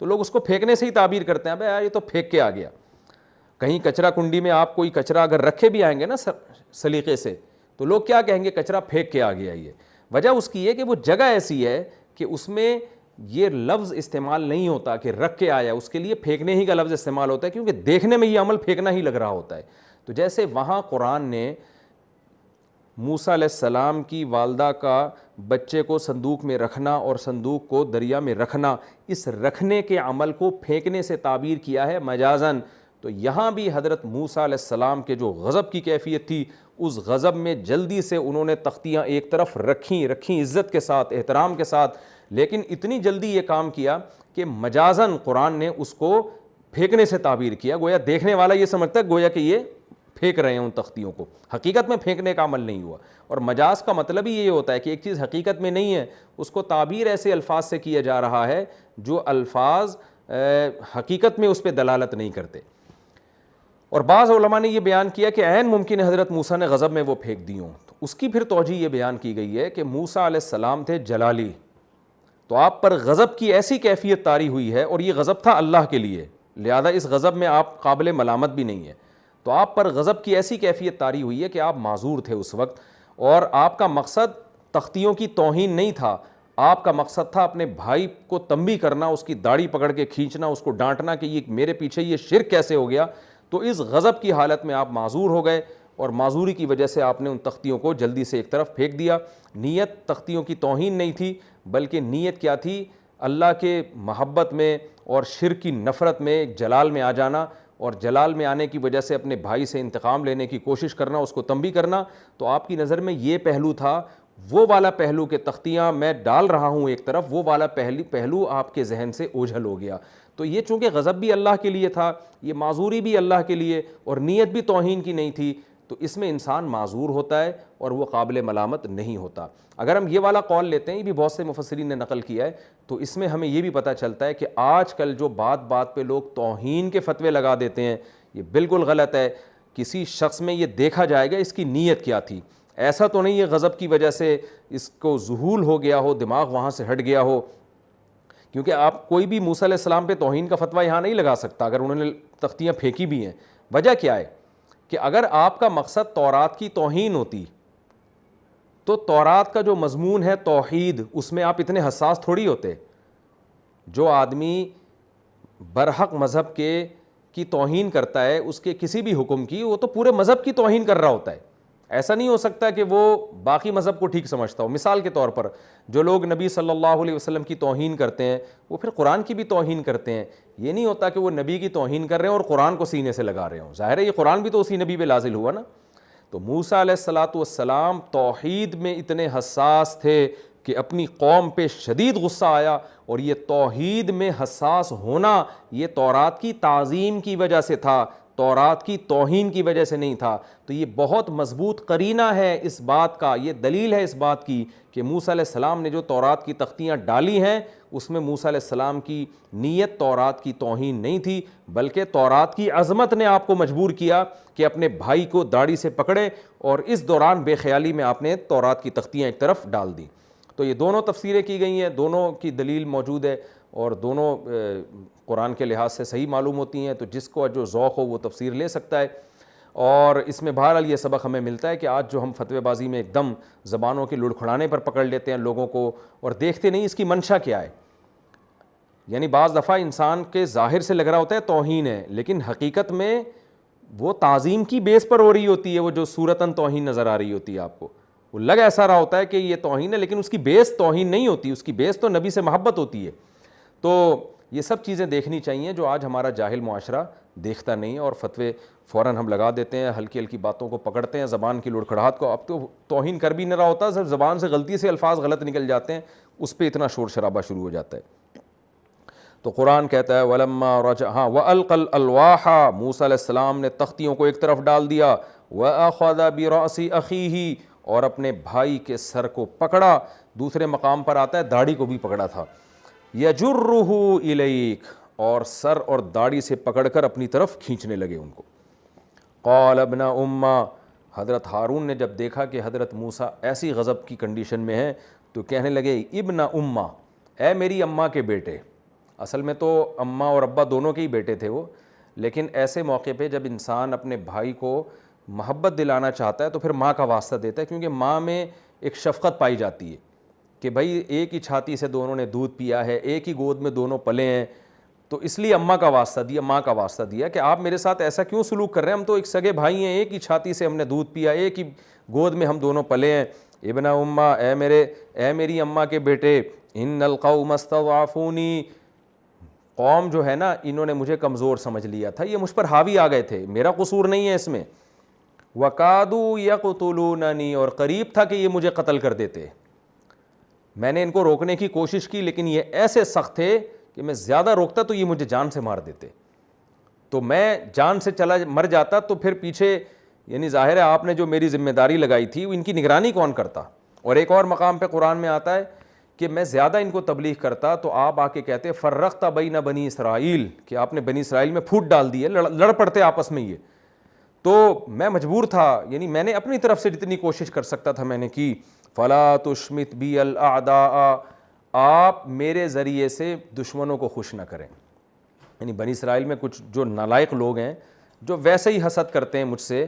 تو لوگ اس کو پھینکنے سے ہی تعبیر کرتے ہیں، ابے یار یہ تو پھینک کے آ گیا. کہیں کچرا کنڈی میں آپ کوئی کچرا اگر رکھے بھی آئیں گے نا سلیقے سے، تو لوگ کیا کہیں گے؟ کچرا پھینک کے آ گیا. یہ وجہ اس کی ہے کہ وہ جگہ ایسی ہے کہ اس میں یہ لفظ استعمال نہیں ہوتا کہ رکھ کے آیا، اس کے لیے پھینکنے ہی کا لفظ استعمال ہوتا ہے، کیونکہ دیکھنے میں یہ عمل پھینکنا ہی لگ رہا ہوتا ہے. تو جیسے وہاں قرآن نے موسیٰ علیہ السلام کی والدہ کا بچے کو صندوق میں رکھنا اور صندوق کو دریا میں رکھنا، اس رکھنے کے عمل کو پھینکنے سے تعبیر کیا ہے مجازاً. تو یہاں بھی حضرت موسیٰ علیہ السلام کے جو غضب کی کیفیت تھی، اس غضب میں جلدی سے انہوں نے تختیاں ایک طرف رکھیں عزت کے ساتھ، احترام کے ساتھ، لیکن اتنی جلدی یہ کام کیا کہ مجازاً قرآن نے اس کو پھینکنے سے تعبیر کیا. گویا دیکھنے والا یہ سمجھتا ہے گویا کہ یہ پھینک رہے ہیں ان تختیوں کو، حقیقت میں پھینکنے کا عمل نہیں ہوا. اور مجاز کا مطلب ہی یہ ہوتا ہے کہ ایک چیز حقیقت میں نہیں ہے، اس کو تعبیر ایسے الفاظ سے کیا جا رہا ہے جو الفاظ حقیقت میں اس پہ دلالت نہیں کرتے. اور بعض علماء نے یہ بیان کیا کہ عین ممکن ہے حضرت موسیٰ نے غضب میں وہ پھینک دی ہوں. تو اس کی پھر توجہ یہ بیان کی گئی ہے کہ موسیٰ علیہ السلام تھے جلالی، تو آپ پر غضب کی ایسی کیفیت طاری ہوئی ہے، اور یہ غضب تھا اللہ کے لیے، لہذا اس غضب میں آپ قابل ملامت بھی نہیں ہے. تو آپ پر غضب کی ایسی کیفیت طاری ہوئی ہے کہ آپ معذور تھے اس وقت، اور آپ کا مقصد تختیوں کی توہین نہیں تھا، آپ کا مقصد تھا اپنے بھائی کو تنبیہ کرنا، اس کی داڑھی پکڑ کے کھینچنا، اس کو ڈانٹنا کہ یہ میرے پیچھے یہ شرک کیسے ہو گیا. تو اس غضب کی حالت میں آپ معذور ہو گئے، اور معذوری کی وجہ سے آپ نے ان تختیوں کو جلدی سے ایک طرف پھینک دیا. نیت تختیوں کی توہین نہیں تھی، بلکہ نیت کیا تھی؟ اللہ کے محبت میں اور شرک کی نفرت میں ایک جلال میں آ جانا، اور جلال میں آنے کی وجہ سے اپنے بھائی سے انتقام لینے کی کوشش کرنا، اس کو تنبیہ کرنا. تو آپ کی نظر میں یہ پہلو تھا، وہ والا پہلو کہ تختیاں میں ڈال رہا ہوں ایک طرف، وہ والا پہلو آپ کے ذہن سے اوجھل ہو گیا. تو یہ چونکہ غضب بھی اللہ کے لیے تھا، یہ معذوری بھی اللہ کے لیے، اور نیت بھی توہین کی نہیں تھی، تو اس میں انسان معذور ہوتا ہے اور وہ قابل ملامت نہیں ہوتا. اگر ہم یہ والا قول لیتے ہیں، یہ بھی بہت سے مفسرین نے نقل کیا ہے، تو اس میں ہمیں یہ بھی پتہ چلتا ہے کہ آج کل جو بات بات پہ لوگ توہین کے فتوے لگا دیتے ہیں، یہ بالکل غلط ہے. کسی شخص میں یہ دیکھا جائے گا اس کی نیت کیا تھی. ایسا تو نہیں ہے غضب کی وجہ سے اس کو ذہول ہو گیا ہو، دماغ وہاں سے ہٹ گیا ہو، کیونکہ آپ کوئی بھی موسیٰ علیہ السلام پہ توہین کا فتویٰ یہاں نہیں لگا سکتا اگر انہوں نے تختیاں پھینکی بھی ہیں. وجہ کیا ہے کہ اگر آپ کا مقصد تورات کی توہین ہوتی تو تورات کا جو مضمون ہے توحید، اس میں آپ اتنے حساس تھوڑی ہوتے. جو آدمی برحق مذہب کی توہین کرتا ہے، اس کے کسی بھی حکم کی، وہ تو پورے مذہب کی توہین کر رہا ہوتا ہے. ایسا نہیں ہو سکتا کہ وہ باقی مذہب کو ٹھیک سمجھتا ہو. مثال کے طور پر جو لوگ نبی صلی اللہ علیہ وسلم کی توہین کرتے ہیں، وہ پھر قرآن کی بھی توہین کرتے ہیں. یہ نہیں ہوتا کہ وہ نبی کی توہین کر رہے ہیں اور قرآن کو سینے سے لگا رہے ہوں. ظاہر ہے یہ قرآن بھی تو اسی نبی پہ نازل ہوا نا. تو موسیٰ علیہ السلام توحید میں اتنے حساس تھے کہ اپنی قوم پہ شدید غصہ آیا، اور یہ توحید میں حساس ہونا یہ تورات کی تعظیم کی وجہ سے تھا، تورات کی توہین کی وجہ سے نہیں تھا. تو یہ بہت مضبوط قرینہ ہے اس بات کا، یہ دلیل ہے اس بات کی کہ موسیٰ علیہ السلام نے جو تورات کی تختیاں ڈالی ہیں، اس میں موسیٰ علیہ السلام کی نیت تورات کی توہین نہیں تھی، بلکہ تورات کی عظمت نے آپ کو مجبور کیا کہ اپنے بھائی کو داڑھی سے پکڑے، اور اس دوران بے خیالی میں آپ نے تورات کی تختیاں ایک طرف ڈال دی. تو یہ دونوں تفسیریں کی گئی ہیں، دونوں کی دلیل موجود ہے، اور دونوں قرآن کے لحاظ سے صحیح معلوم ہوتی ہیں. تو جس کو جو ذوق ہو وہ تفسیر لے سکتا ہے. اور اس میں بہرحال یہ سبق ہمیں ملتا ہے کہ آج جو ہم فتوی بازی میں ایک دم زبانوں کے لڑکھڑانے پر پکڑ لیتے ہیں لوگوں کو، اور دیکھتے نہیں اس کی منشا کیا ہے. یعنی بعض دفعہ انسان کے ظاہر سے لگ رہا ہوتا ہے توہین ہے، لیکن حقیقت میں وہ تعظیم کی بیس پر ہو رہی ہوتی ہے. وہ جو صورتاً توہین نظر آ رہی ہوتی ہے آپ کو، وہ لگ ایسا رہا ہوتا ہے کہ یہ توہین ہے، لیکن اس کی بیس توہین نہیں ہوتی، اس کی بیس تو نبی سے محبت ہوتی ہے. تو یہ سب چیزیں دیکھنی چاہیے جو آج ہمارا جاہل معاشرہ دیکھتا نہیں، اور فتوے فوراً ہم لگا دیتے ہیں، ہلکی ہلکی باتوں کو پکڑتے ہیں، زبان کی لڑکھڑاہٹ کو. اب تو توہین کر بھی نہ رہا ہوتا، صرف زبان سے غلطی سے الفاظ غلط نکل جاتے ہیں، اس پہ اتنا شور شرابہ شروع ہو جاتا ہے. تو قرآن کہتا ہے وَلَمَّا رَجَعَ وَأَلْقَى الْأَلْوَاحَ، موسیٰ علیہ السلام نے تختیوں کو ایک طرف ڈال دیا. وَأَخَذَ بِرَأْسِ أَخِيهِ، اور اپنے بھائی کے سر کو پکڑا. دوسرے مقام پر آتا ہے داڑھی کو بھی پکڑا تھا. يَجُرُّهُ إِلَيْكَ، اور سر اور داڑھی سے پکڑ کر اپنی طرف کھینچنے لگے ان کو. قَالَ ابْنَ أُمَّ، حضرت ہارون نے جب دیکھا کہ حضرت موسیٰ ایسی غضب کی کنڈیشن میں ہیں تو کہنے لگے ابن اماں، اے میری اماں کے بیٹے. اصل میں تو اماں اور ابا دونوں کے ہی بیٹے تھے وہ، لیکن ایسے موقع پہ جب انسان اپنے بھائی کو محبت دلانا چاہتا ہے تو پھر ماں کا واسطہ دیتا ہے، کیونکہ ماں میں ایک شفقت پائی جاتی ہے کہ بھائی ایک ہی چھاتی سے دونوں نے دودھ پیا ہے، ایک ہی گود میں دونوں پلے ہیں، تو اس لیے اماں کا واسطہ دیا، ماں کا واسطہ دیا کہ آپ میرے ساتھ ایسا کیوں سلوک کر رہے ہیں، ہم تو ایک سگے بھائی ہیں، ایک ہی چھاتی سے ہم نے دودھ پیا، ایک ہی گود میں ہم دونوں پلے ہیں۔ ابن اماں، اے میری اماں کے بیٹے، ان القوم استضعفونی، قوم جو ہے نا انہوں نے مجھے کمزور سمجھ لیا تھا، یہ مجھ پر حاوی آ گئے تھے، میرا قصور نہیں ہے اس میں۔ وَقَادُوا يَقْتُلُونَنِي، اور قریب تھا کہ یہ مجھے قتل کر دیتے، میں نے ان کو روکنے کی کوشش کی لیکن یہ ایسے سخت تھے کہ میں زیادہ روکتا تو یہ مجھے جان سے مار دیتے، تو میں جان سے مر جاتا تو پھر پیچھے یعنی ظاہر ہے آپ نے جو میری ذمہ داری لگائی تھی ان کی نگرانی کون کرتا۔ اور ایک اور مقام پہ قرآن میں آتا ہے کہ میں زیادہ ان کو تبلیغ کرتا تو آپ آ کے کہتے فرقت بین بنی اسرائیل، کہ آپ نے بنی اسرائیل میں پھوٹ ڈال دی ہے، لڑ پڑتے آپس میں یہ، تو میں مجبور تھا، یعنی میں نے اپنی طرف سے جتنی کوشش کر سکتا تھا میں نے کی۔ فلا تشمت بی الاعداء، آپ میرے ذریعے سے دشمنوں کو خوش نہ کریں۔ یعنی بنی اسرائیل میں کچھ جو نالائق لوگ ہیں جو ویسے ہی حسد کرتے ہیں مجھ سے،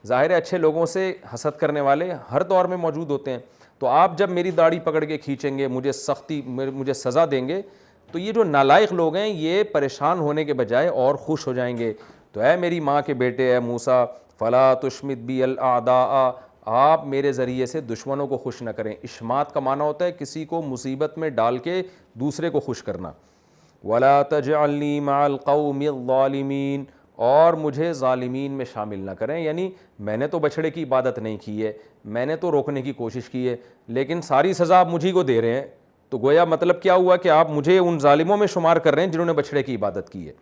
ظاہر ہے اچھے لوگوں سے حسد کرنے والے ہر دور میں موجود ہوتے ہیں، تو آپ جب میری داڑھی پکڑ کے کھینچیں گے، مجھے سزا دیں گے، تو یہ جو نالائق لوگ ہیں یہ پریشان ہونے کے بجائے اور خوش ہو جائیں گے۔ تو اے میری ماں کے بیٹے، اے موسیٰ، فلا تشمت بی الاعداء، آپ میرے ذریعے سے دشمنوں کو خوش نہ کریں۔ اشمات کا معنی ہوتا ہے کسی کو مصیبت میں ڈال کے دوسرے کو خوش کرنا۔ ولا تجعلنی مع القوم الظالمین، اور مجھے ظالمین میں شامل نہ کریں، یعنی میں نے تو بچھڑے کی عبادت نہیں کی ہے، میں نے تو روکنے کی کوشش کی ہے، لیکن ساری سزا آپ مجھے کو دے رہے ہیں، تو گویا مطلب کیا ہوا کہ آپ مجھے ان ظالموں میں شمار کر رہے ہیں جنہوں نے بچھڑے کی عبادت کی ہے۔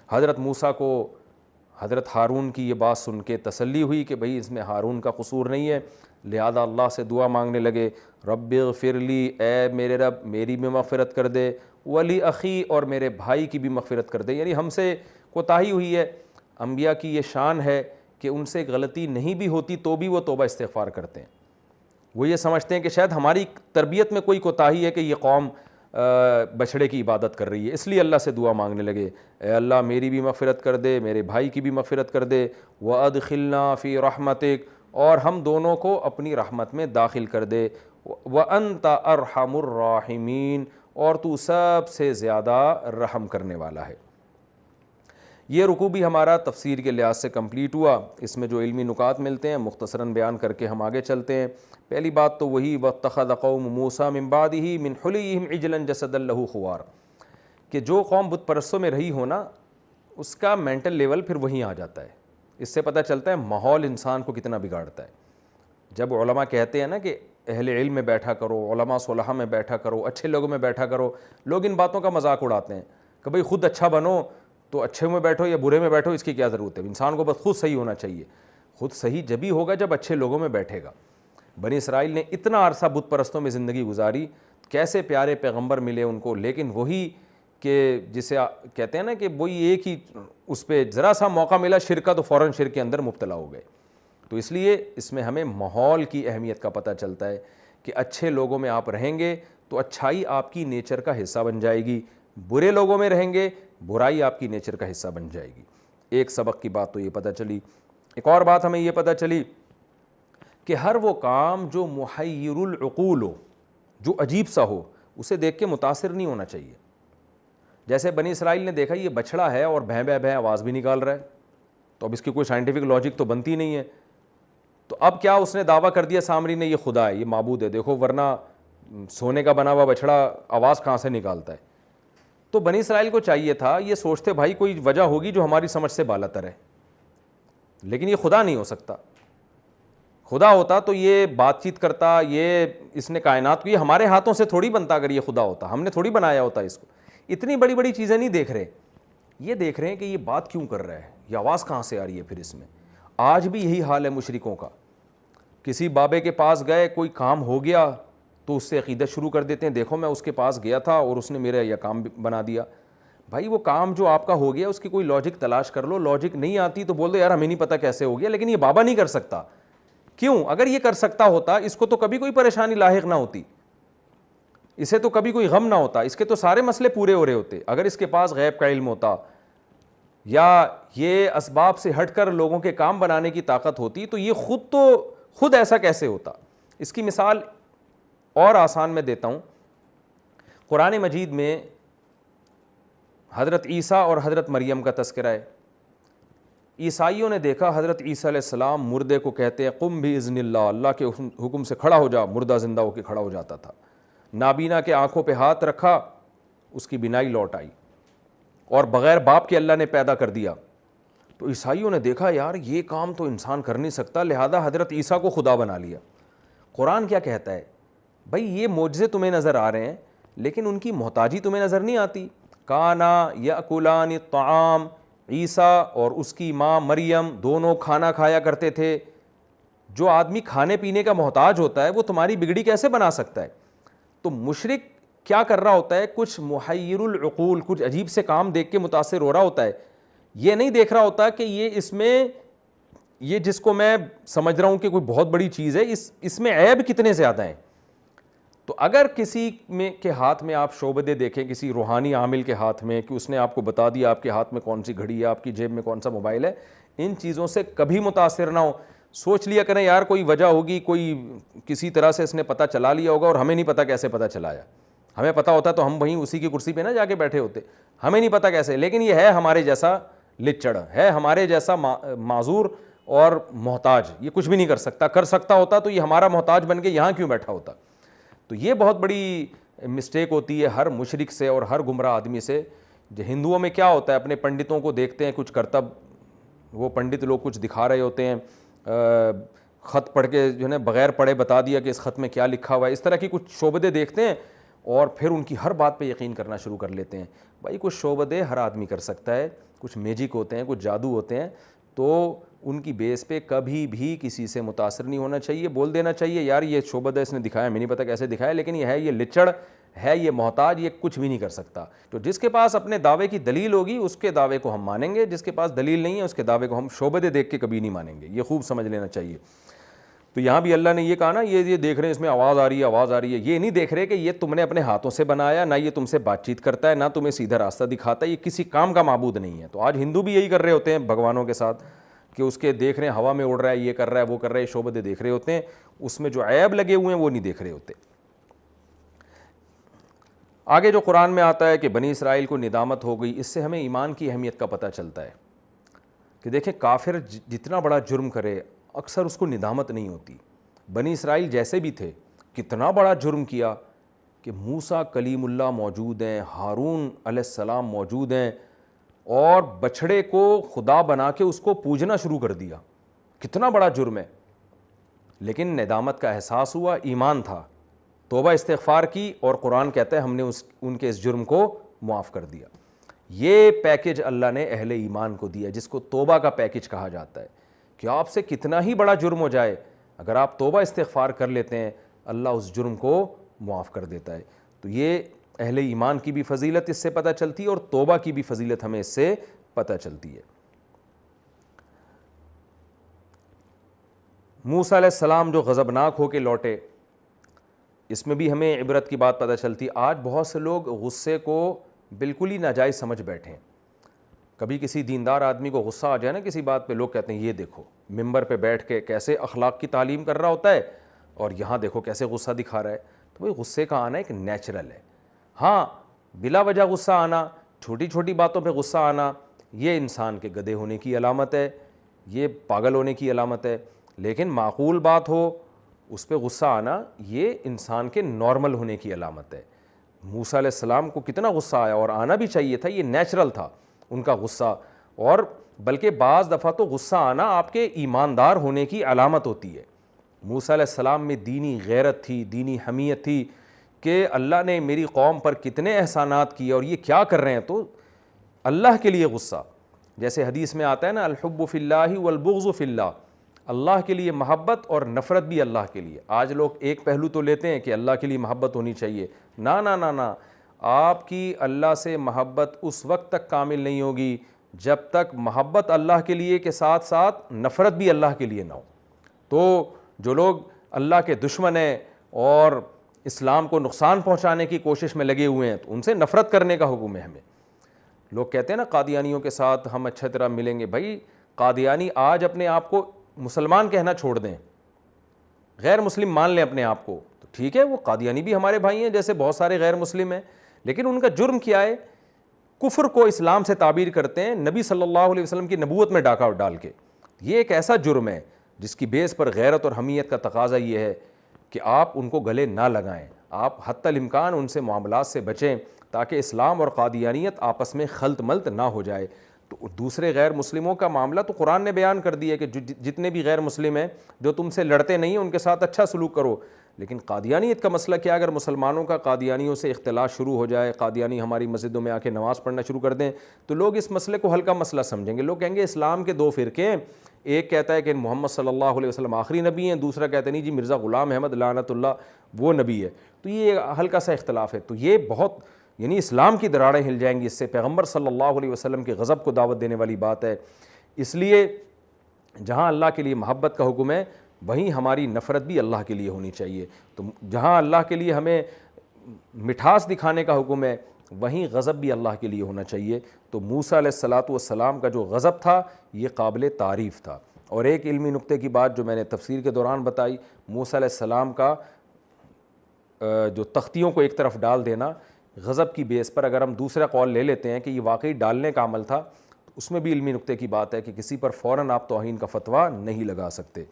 حضرت موسیٰ کو حضرت ہارون کی یہ بات سن کے تسلی ہوئی کہ بھئی اس میں ہارون کا قصور نہیں ہے، لہذا اللہ سے دعا مانگنے لگے، رب اغفر لی، اے میرے رب میری بھی مغفرت کر دے، ولی اخی، اور میرے بھائی کی بھی مغفرت کر دے۔ یعنی ہم سے کوتاہی ہوئی ہے، انبیاء کی یہ شان ہے کہ ان سے غلطی نہیں بھی ہوتی تو بھی وہ توبہ استغفار کرتے ہیں، وہ یہ سمجھتے ہیں کہ شاید ہماری تربیت میں کوئی کوتاہی ہے کہ یہ قوم بچھڑے کی عبادت کر رہی ہے، اس لیے اللہ سے دعا مانگنے لگے، اے اللہ میری بھی مغفرت کر دے، میرے بھائی کی بھی مغفرت کر دے، وَأَدْخِلْنَا فِي رَحْمَتِكَ، اور ہم دونوں کو اپنی رحمت میں داخل کر دے، وَأَنْتَ أَرْحَمُ الرَّاحِمِينَ، اور تو سب سے زیادہ رحم کرنے والا ہے۔ یہ رکوع بھی ہمارا تفسیر کے لحاظ سے کمپلیٹ ہوا، اس میں جو علمی نکات ملتے ہیں مختصراً بیان کر کے ہم آگے چلتے ہیں۔ پہلی بات تو وہی وَاتَّخَذَ قَوْمُ مُوسَىٰ مِن بَعْدِهِ مِنْ حُلِيِّهِمْ عِجْلًا جَسَدًا لَهُ خُوَارٌ، کہ جو قوم بت پرستوں میں رہی ہو نا اس کا مینٹل لیول پھر وہیں آ جاتا ہے۔ اس سے پتہ چلتا ہے ماحول انسان کو کتنا بگاڑتا ہے۔ جب علماء کہتے ہیں نا کہ اہل علم میں بیٹھا کرو، علماء صلحاء میں بیٹھا کرو، اچھے لوگوں میں بیٹھا کرو، لوگ ان باتوں کا مذاق اڑاتے ہیں کہ بھئی خود اچھا بنو تو اچھے میں بیٹھو یا برے میں بیٹھو، اس کی کیا ضرورت ہے، انسان کو بس خود صحیح ہونا چاہیے۔ خود صحیح جبھی ہوگا جب اچھے لوگوں میں بیٹھے گا۔ بنی اسرائیل نے اتنا عرصہ بت پرستوں میں زندگی گزاری، کیسے پیارے پیغمبر ملے ان کو، لیکن وہی کہ جسے کہتے ہیں نا کہ وہی ایک ہی اس پہ ذرا سا موقع ملا شرک کا تو فوراً شرک کے اندر مبتلا ہو گئے۔ تو اس لیے اس میں ہمیں ماحول کی اہمیت کا پتہ چلتا ہے کہ اچھے لوگوں میں آپ رہیں گے تو اچھائی آپ کی نیچر کا حصہ بن جائے گی، برے لوگوں میں رہیں گے برائی آپ کی نیچر کا حصہ بن جائے گی۔ ایک سبق کی بات تو یہ پتہ چلی۔ ایک اور بات ہمیں یہ پتہ چلی کہ ہر وہ کام جو محیر العقول ہو، جو عجیب سا ہو، اسے دیکھ کے متاثر نہیں ہونا چاہیے۔ جیسے بنی اسرائیل نے دیکھا یہ بچھڑا ہے اور بھیں بھیں آواز بھی نکال رہا ہے، تو اب اس کی کوئی سائنٹیفک لاجک تو بنتی نہیں ہے، تو اب کیا اس نے دعویٰ کر دیا سامری نے یہ خدا ہے، یہ معبود ہے، دیکھو ورنہ سونے کا بنا ہوا بچھڑا آواز کہاں سے نکالتا ہے۔ تو بنی اسرائیل کو چاہیے تھا یہ سوچتے بھائی کوئی وجہ ہوگی جو ہماری سمجھ سے بالاتر ہے، لیکن یہ خدا نہیں ہو سکتا۔ خدا ہوتا تو یہ بات چیت کرتا، یہ اس نے کائنات کو، یہ ہمارے ہاتھوں سے تھوڑی بنتا، اگر یہ خدا ہوتا ہم نے تھوڑی بنایا ہوتا اس کو۔ اتنی بڑی بڑی چیزیں نہیں دیکھ رہے، یہ دیکھ رہے ہیں کہ یہ بات کیوں کر رہا ہے، یہ آواز کہاں سے آ رہی ہے۔ پھر اس میں آج بھی یہی حال ہے مشرکوں کا، کسی بابے کے پاس گئے کوئی کام ہو گیا تو اس سے عقیدت شروع کر دیتے ہیں، دیکھو میں اس کے پاس گیا تھا اور اس نے میرا یہ کام بنا دیا۔ بھائی وہ کام جو آپ کا ہو گیا اس کی کوئی لاجک تلاش کر لو، لاجک نہیں آتی تو بول دو یار ہمیں نہیں پتہ کیسے ہو گیا، لیکن یہ بابا نہیں کر سکتا۔ کیوں؟ اگر یہ کر سکتا ہوتا اس کو تو کبھی کوئی پریشانی لاحق نہ ہوتی، اسے تو کبھی کوئی غم نہ ہوتا, اس کے تو سارے مسئلے پورے ہو رہے ہوتے. اگر اس کے پاس غیب کا علم ہوتا یا یہ اسباب سے ہٹ کر لوگوں کے کام بنانے کی طاقت ہوتی تو یہ خود ایسا کیسے ہوتا. اس کی مثال اور آسان میں دیتا ہوں. قرآن مجید میں حضرت عیسیٰ اور حضرت مریم کا تذکرہ ہے. عیسائیوں نے دیکھا حضرت عیسیٰ علیہ السلام مردے کو کہتے ہیں قم بِإِذْنِ اللہ, اللہ کے حکم سے کھڑا ہو جا, مردہ زندہ ہو کے کھڑا ہو جاتا تھا. نابینا کے آنکھوں پہ ہاتھ رکھا, اس کی بینائی لوٹ آئی, اور بغیر باپ کے اللہ نے پیدا کر دیا. تو عیسائیوں نے دیکھا یار یہ کام تو انسان کر نہیں سکتا, لہذا حضرت عیسیٰ کو خدا بنا لیا. قرآن کیا کہتا ہے؟ بھائی یہ معجزے تمہیں نظر آ رہے ہیں لیکن ان کی محتاجی تمہیں نظر نہیں آتی. کانا یاکلان الطعام, عیسیٰ اور اس کی ماں مریم دونوں کھانا کھایا کرتے تھے. جو آدمی کھانے پینے کا محتاج ہوتا ہے وہ تمہاری بگڑی کیسے بنا سکتا ہے؟ تو مشرک کیا کر رہا ہوتا ہے؟ کچھ محیر العقول, کچھ عجیب سے کام دیکھ کے متاثر ہو رہا ہوتا ہے. یہ نہیں دیکھ رہا ہوتا کہ یہ جس کو میں سمجھ رہا ہوں کہ کوئی بہت بڑی چیز ہے, اس میں عیب کتنے زیادہ ہیں. تو اگر کسی کے ہاتھ میں آپ شعبدے دیکھیں, کسی روحانی عامل کے ہاتھ میں, کہ اس نے آپ کو بتا دیا آپ کے ہاتھ میں کون سی گھڑی ہے, آپ کی جیب میں کون سا موبائل ہے, ان چیزوں سے کبھی متاثر نہ ہو. سوچ لیا کریں یار کوئی وجہ ہوگی, کوئی کسی طرح سے اس نے پتہ چلا لیا ہوگا اور ہمیں نہیں پتہ کیسے پتہ چلایا. ہمیں پتہ ہوتا تو ہم وہیں اسی کی کرسی پہ نہ جا کے بیٹھے ہوتے. ہمیں نہیں پتہ کیسے, لیکن یہ ہے ہمارے جیسا لچڑ, ہے ہمارے جیسا معذور اور محتاج. یہ کچھ بھی نہیں کر سکتا ہوتا تو یہ ہمارا محتاج بن کے یہاں کیوں بیٹھا ہوتا. تو یہ بہت بڑی مسٹیک ہوتی ہے ہر مشرک سے اور ہر گمراہ آدمی سے. ہندوؤں میں کیا ہوتا ہے, اپنے پنڈتوں کو دیکھتے ہیں کچھ کرتب, وہ پنڈت لوگ کچھ دکھا رہے ہوتے ہیں, خط پڑھ کے جو ہے نا بغیر پڑھے بتا دیا کہ اس خط میں کیا لکھا ہوا ہے. اس طرح کی کچھ شعبدے دیکھتے ہیں اور پھر ان کی ہر بات پہ یقین کرنا شروع کر لیتے ہیں. بھائی کچھ شعبدے ہر آدمی کر سکتا ہے, کچھ میجک ہوتے ہیں, کچھ جادو ہوتے ہیں, تو ان کی بیس پہ کبھی بھی کسی سے متاثر نہیں ہونا چاہیے. بول دینا چاہیے یار یہ شعبدہ اس نے دکھایا, میں نہیں پتہ کیسے دکھایا, لیکن یہ ہے, یہ لچڑ ہے, یہ محتاج, یہ کچھ بھی نہیں کر سکتا. تو جس کے پاس اپنے دعوے کی دلیل ہوگی اس کے دعوے کو ہم مانیں گے, جس کے پاس دلیل نہیں ہے اس کے دعوے کو ہم شعبدے دیکھ کے کبھی نہیں مانیں گے. یہ خوب سمجھ لینا چاہیے. تو یہاں بھی اللہ نے یہ کہا نا, یہ دیکھ رہے ہیں اس میں آواز آ رہی ہے, یہ نہیں دیکھ رہے کہ یہ تم نے اپنے ہاتھوں سے بنایا, نہ یہ تم سے بات چیت کرتا ہے, نہ تمہیں سیدھا راستہ دکھاتا ہے, یہ کسی کام کا معبود نہیں ہے. تو آج ہندو بھی یہی کر رہے ہوتے ہیں بھگوانوں کے ساتھ, کہ اس کے دیکھ رہے ہیں ہوا میں اڑ رہا ہے, یہ کر رہا ہے, وہ کر رہا ہے, شعبدے دیکھ رہے ہوتے ہیں, اس میں جو عیب لگے ہوئے ہیں وہ نہیں دیکھ رہے ہوتے. آگے جو قرآن میں آتا ہے کہ بنی اسرائیل کو ندامت ہو گئی, اس سے ہمیں ایمان کی اہمیت کا پتہ چلتا ہے کہ دیکھیں کافر جتنا بڑا جرم کرے اکثر اس کو ندامت نہیں ہوتی. بنی اسرائیل جیسے بھی تھے, کتنا بڑا جرم کیا کہ موسیٰ کلیم اللہ موجود ہیں, ہارون علیہ السلام موجود ہیں, اور بچھڑے کو خدا بنا کے اس کو پوجنا شروع کر دیا. کتنا بڑا جرم ہے, لیکن ندامت کا احساس ہوا, ایمان تھا, توبہ استغفار کی, اور قرآن کہتا ہے ہم نے ان کے اس جرم کو معاف کر دیا. یہ پیکج اللہ نے اہل ایمان کو دیا, جس کو توبہ کا پیکج کہا جاتا ہے, کہ آپ سے کتنا ہی بڑا جرم ہو جائے, اگر آپ توبہ استغفار کر لیتے ہیں اللہ اس جرم کو معاف کر دیتا ہے. تو یہ اہل ایمان کی بھی فضیلت اس سے پتہ چلتی ہے, اور توبہ کی بھی فضیلت ہمیں اس سے پتہ چلتی ہے. موسیٰ علیہ السلام جو غضبناک ہو کے لوٹے, اس میں بھی ہمیں عبرت کی بات پتہ چلتی. آج بہت سے لوگ غصے کو بالکل ہی ناجائز سمجھ بیٹھے ہیں. کبھی کسی دیندار آدمی کو غصہ آ جائے نا کسی بات پہ, لوگ کہتے ہیں یہ دیکھو ممبر پہ بیٹھ کے کیسے اخلاق کی تعلیم کر رہا ہوتا ہے, اور یہاں دیکھو کیسے غصہ دکھا رہا ہے. تو بھائی غصے کا آنا ایک نیچرل ہے. ہاں بلا وجہ غصہ آنا, چھوٹی چھوٹی باتوں پہ غصہ آنا, یہ انسان کے گدھے ہونے کی علامت ہے, یہ پاگل ہونے کی علامت ہے. لیکن معقول بات ہو اس پہ غصہ آنا, یہ انسان کے نارمل ہونے کی علامت ہے. موسیٰ علیہ السلام کو کتنا غصہ آیا, اور آنا بھی چاہیے تھا, یہ نیچرل تھا ان کا غصہ. اور بلکہ بعض دفعہ تو غصہ آنا آپ کے ایماندار ہونے کی علامت ہوتی ہے. موسیٰ علیہ السلام میں دینی غیرت تھی, دینی حمیت تھی, کہ اللہ نے میری قوم پر کتنے احسانات کیے اور یہ کیا کر رہے ہیں, تو اللہ کے لیے غصہ. جیسے حدیث میں آتا ہے نا, الحب فی اللہ والبغض فی اللہ, اللہ کے لیے محبت اور نفرت بھی اللہ کے لیے. آج لوگ ایک پہلو تو لیتے ہیں کہ اللہ کے لیے محبت ہونی چاہیے, نا نا نا نا, آپ کی اللہ سے محبت اس وقت تک کامل نہیں ہوگی جب تک محبت اللہ کے لیے کے ساتھ ساتھ نفرت بھی اللہ کے لیے نہ ہو. تو جو لوگ اللہ کے دشمن ہیں اور اسلام کو نقصان پہنچانے کی کوشش میں لگے ہوئے ہیں تو ان سے نفرت کرنے کا حکم ہے ہمیں. لوگ کہتے ہیں نا قادیانیوں کے ساتھ ہم اچھا طرح ملیں گے. بھائی قادیانی آج اپنے آپ کو مسلمان کہنا چھوڑ دیں, غیر مسلم مان لیں اپنے آپ کو, تو ٹھیک ہے, وہ قادیانی بھی ہمارے بھائی ہیں جیسے بہت سارے غیر مسلم ہیں, لیکن ان کا جرم کیا ہے؟ کفر کو اسلام سے تعبیر کرتے ہیں نبی صلی اللہ علیہ وسلم کی نبوت میں ڈاکہ ڈال کے. یہ ایک ایسا جرم ہے جس کی بیس پر غیرت اور حمیت کا تقاضا یہ ہے کہ آپ ان کو گلے نہ لگائیں, آپ حتی الامکان ان سے معاملات سے بچیں تاکہ اسلام اور قادیانیت آپس میں خلط ملط نہ ہو جائے. تو دوسرے غیر مسلموں کا معاملہ تو قرآن نے بیان کر دیا کہ جتنے بھی غیر مسلم ہیں جو تم سے لڑتے نہیں ہیں ان کے ساتھ اچھا سلوک کرو. لیکن قادیانیت کا مسئلہ کیا؟ اگر مسلمانوں کا قادیانیوں سے اختلاط شروع ہو جائے, قادیانی ہماری مسجدوں میں آ کے نماز پڑھنا شروع کر دیں, تو لوگ اس مسئلے کو ہلکا مسئلہ سمجھیں گے. لوگ کہیں گے اسلام کے دو فرقے ہیں, ایک کہتا ہے کہ محمد صلی اللہ علیہ وسلم آخری نبی ہیں, دوسرا کہتا ہے نہیں جی مرزا غلام احمد لعنت اللہ وہ نبی ہے. تو یہ ہلکا سا اختلاف ہے. تو یہ بہت یعنی اسلام کی دراڑیں ہل جائیں گی, اس سے پیغمبر صلی اللہ علیہ وسلم کے غضب کو دعوت دینے والی بات ہے. اس لیے جہاں اللہ کے لیے محبت کا حکم ہے وہیں ہماری نفرت بھی اللہ کے لیے ہونی چاہیے. تو جہاں اللہ کے لیے ہمیں مٹھاس دکھانے کا حکم ہے وہیں غضب بھی اللہ کے لیے ہونا چاہیے. تو موسیٰ علیہ الصلاۃ والسلام کا جو غضب تھا یہ قابل تعریف تھا. اور ایک علمی نقطے کی بات جو میں نے تفسیر کے دوران بتائی, موسیٰ علیہ السلام کا جو تختیوں کو ایک طرف ڈال دینا غضب کی بیس پر, اگر ہم دوسرا قول لے لیتے ہیں کہ یہ واقعی ڈالنے کا عمل تھا, تو اس میں بھی علمی نقطے کی بات ہے کہ کسی پر فوراً آپ توہین کا فتویٰ نہیں لگا سکتے.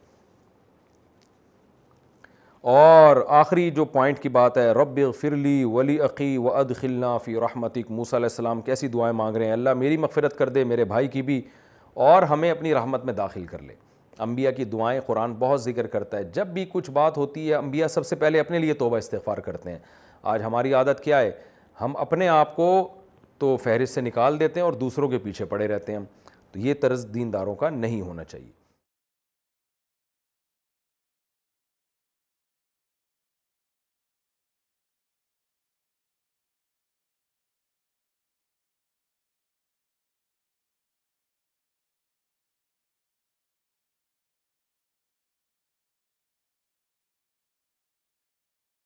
اور آخری جو پوائنٹ کی بات ہے, رب اغفر لی ولی اخی وادخلنا فی رحمتک. موسیٰ علیہ السلام کیسی دعائیں مانگ رہے ہیں, اللہ میری مغفرت کر دے, میرے بھائی کی بھی, اور ہمیں اپنی رحمت میں داخل کر لے. انبیاء کی دعائیں قرآن بہت ذکر کرتا ہے. جب بھی کچھ بات ہوتی ہے انبیاء سب سے پہلے اپنے لیے توبہ استغفار کرتے ہیں. آج ہماری عادت کیا ہے, ہم اپنے آپ کو تو فہرست سے نکال دیتے ہیں اور دوسروں کے پیچھے پڑے رہتے ہیں. تو یہ طرز دینداروں کا نہیں ہونا چاہیے.